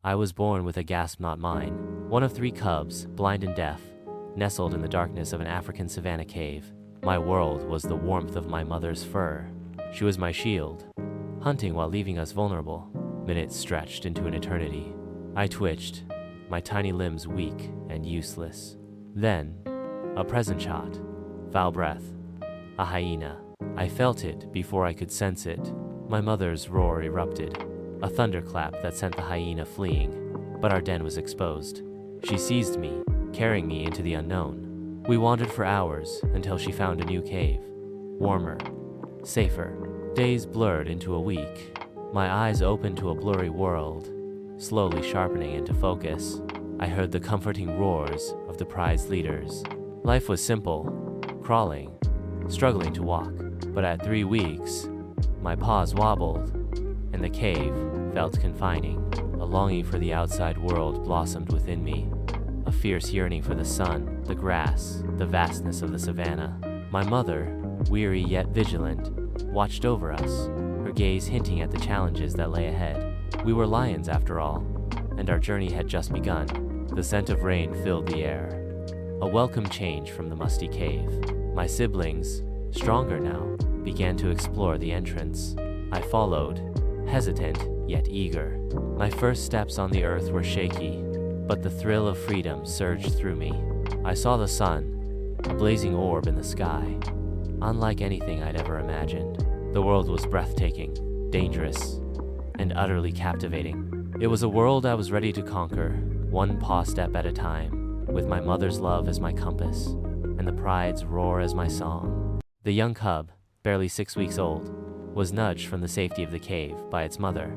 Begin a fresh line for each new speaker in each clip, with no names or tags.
I was born with a gasp not mine, one of 3 cubs, blind and deaf, nestled in the darkness of an African savanna cave. My world was the warmth of my mother's fur. She was my shield, hunting while leaving us vulnerable. Minutes stretched into an eternity. I twitched, my tiny limbs weak and useless. Then, a present shot, foul breath, a hyena. I felt it before I could sense it. My mother's roar erupted, a thunderclap that sent the hyena fleeing, but our den was exposed. She seized me, carrying me into the unknown. We wandered for hours until she found a new cave, warmer, safer. Days blurred into a week. My eyes opened to a blurry world, slowly sharpening into focus. I heard the comforting roars of the pride's leaders. Life was simple, crawling, struggling to walk. But at 3 weeks, my paws wobbled, and the cave felt confining. A longing for the outside world blossomed within me, a fierce yearning for the sun, the grass, the vastness of the savannah. My mother, weary yet vigilant, watched over us, her gaze hinting at the challenges that lay ahead. We were lions after all, and our journey had just begun. The scent of rain filled the air, a welcome change from the musty cave. My siblings, stronger now, began to explore the entrance. I followed, hesitant yet eager. My first steps on the earth were shaky, but the thrill of freedom surged through me. I saw the sun, a blazing orb in the sky, unlike anything I'd ever imagined. The world was breathtaking, dangerous, and utterly captivating. It was a world I was ready to conquer, one paw step at a time, with my mother's love as my compass, and the pride's roar as my song. The young cub, barely 6 weeks old, was nudged from the safety of the cave by its mother,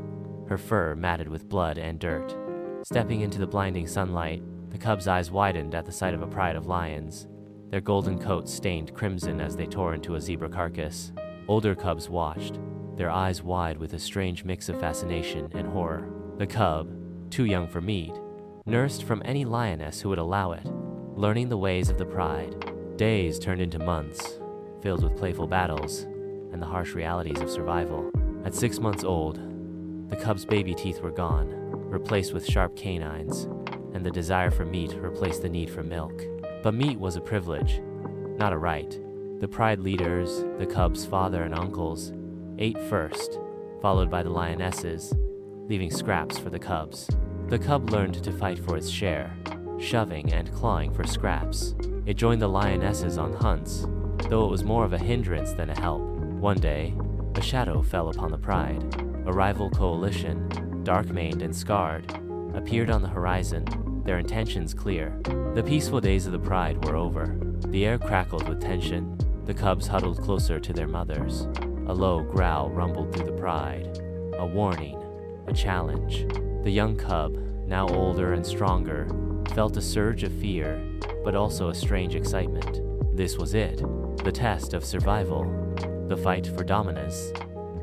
her fur matted with blood and dirt. Stepping into the blinding sunlight, the cub's eyes widened at the sight of a pride of lions, their golden coats stained crimson as they tore into a zebra carcass. Older cubs watched, their eyes wide with a strange mix of fascination and horror. The cub, too young for meat, nursed from any lioness who would allow it, learning the ways of the pride. Days turned into months, filled with playful battles and the harsh realities of survival. At 6 months old, the cub's baby teeth were gone, replaced with sharp canines, and the desire for meat replaced the need for milk. But meat was a privilege, not a right. The pride leaders, the cub's father and uncles, ate first, followed by the lionesses, leaving scraps for the cubs. The cub learned to fight for its share, shoving and clawing for scraps. It joined the lionesses on hunts, though it was more of a hindrance than a help. One day, a shadow fell upon the pride. A rival coalition, dark-maned and scarred, appeared on the horizon, their intentions clear. The peaceful days of the pride were over. The air crackled with tension. The cubs huddled closer to their mothers. A low growl rumbled through the pride, a warning, a challenge. The young cub, now older and stronger, felt a surge of fear, but also a strange excitement. This was it, the test of survival, the fight for dominance.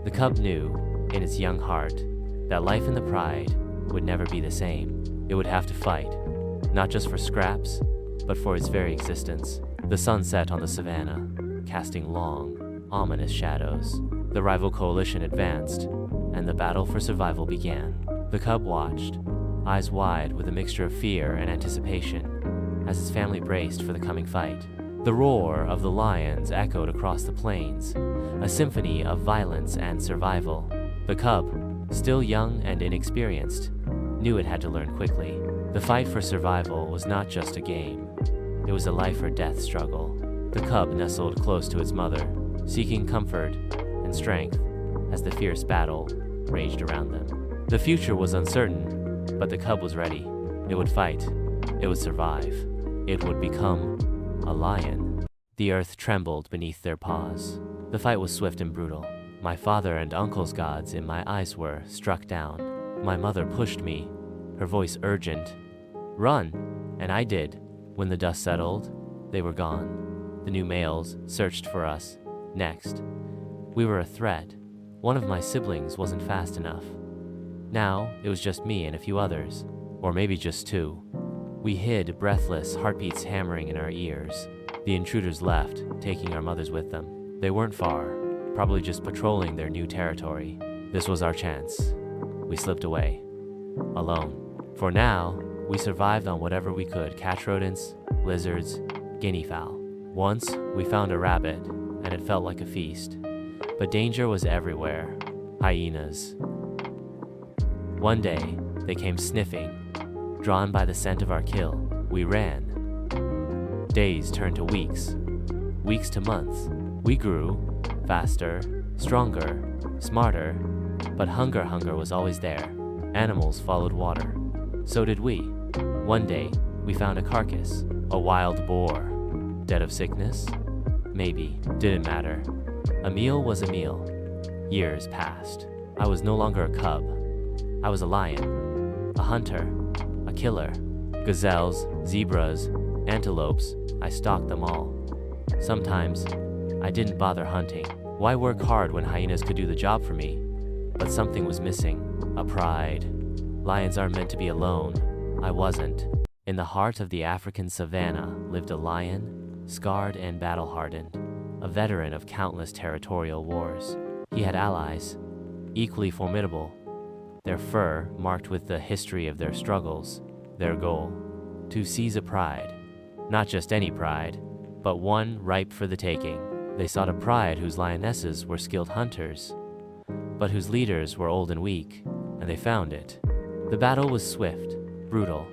The cub knew, in its young heart, that life in the pride would never be the same. It would have to fight, not just for scraps, but for its very existence. The sun set on the savannah, casting long, ominous shadows. The rival coalition advanced, and the battle for survival began. The cub watched, eyes wide with a mixture of fear and anticipation, as his family braced for the coming fight. The roar of the lions echoed across the plains, a symphony of violence and survival. The cub, still young and inexperienced, knew it had to learn quickly. The fight for survival was not just a game. It was a life-or-death struggle. The cub nestled close to its mother, seeking comfort and strength as the fierce battle raged around them. The future was uncertain, but the cub was ready. It would fight. It would survive. It would become a lion. The earth trembled beneath their paws. The fight was swift and brutal. My father and uncle's gods in my eyes were struck down. My mother pushed me, her voice urgent. "Run!" And I did. When the dust settled, they were gone. The new males searched for us. Next, we were a threat. One of my siblings wasn't fast enough. Now, it was just me and a few others, or maybe just 2. We hid, breathless, heartbeats hammering in our ears. The intruders left, taking our mothers with them. They weren't far, probably just patrolling their new territory. This was our chance. We slipped away, alone. For now, we survived on whatever we could: catch rodents, lizards, guinea fowl. Once, we found a rabbit, and it felt like a feast. But danger was everywhere. Hyenas. One day, they came sniffing. Drawn by the scent of our kill, we ran. Days turned to weeks, weeks to months. We grew, faster, stronger, smarter, but hunger was always there. Animals followed water. So did we. One day, we found a carcass, a wild boar. Dead of sickness? Maybe. Didn't matter. A meal was a meal. Years passed. I was no longer a cub. I was a lion, a hunter, a killer. Gazelles, zebras, antelopes, I stalked them all. Sometimes, I didn't bother hunting. Why work hard when hyenas could do the job for me? But something was missing. A pride. Lions aren't meant to be alone. I wasn't. In the heart of the African savannah lived a lion, scarred and battle-hardened, a veteran of countless territorial wars. He had allies, equally formidable, their fur marked with the history of their struggles, their goal, to seize a pride. Not just any pride, but one ripe for the taking. They sought a pride whose lionesses were skilled hunters, but whose leaders were old and weak, and they found it. The battle was swift, brutal,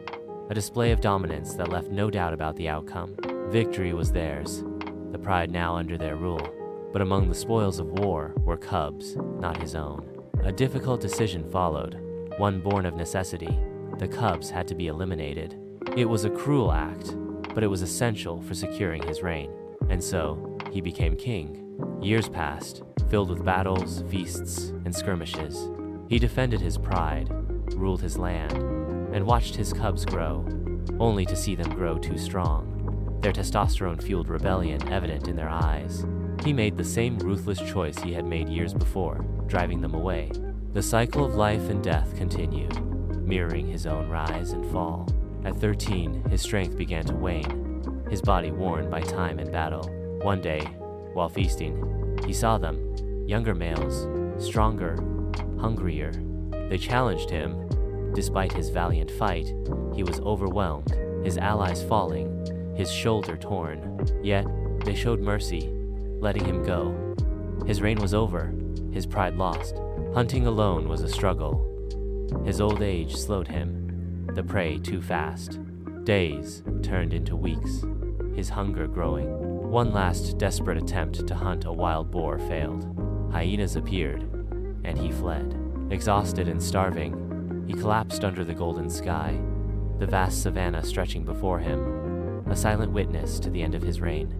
a display of dominance that left no doubt about the outcome. Victory was theirs, the pride now under their rule. But among the spoils of war were cubs, not his own. A difficult decision followed, one born of necessity. The cubs had to be eliminated. It was a cruel act, but it was essential for securing his reign. And so, he became king. Years passed, filled with battles, feasts, and skirmishes. He defended his pride, ruled his land, and watched his cubs grow, only to see them grow too strong, their testosterone-fueled rebellion evident in their eyes. He made the same ruthless choice he had made years before, driving them away. The cycle of life and death continued, mirroring his own rise and fall. At 13, his strength began to wane, his body worn by time and battle. One day, while feasting, he saw them, younger males, stronger, hungrier. They challenged him. Despite his valiant fight, he was overwhelmed, his allies falling, his shoulder torn. Yet, they showed mercy, letting him go. His reign was over, his pride lost. Hunting alone was a struggle. His old age slowed him, the prey too fast. Days turned into weeks, his hunger growing. One last desperate attempt to hunt a wild boar failed. Hyenas appeared, and he fled. Exhausted and starving, he collapsed under the golden sky, the vast savannah stretching before him, a silent witness to the end of his reign.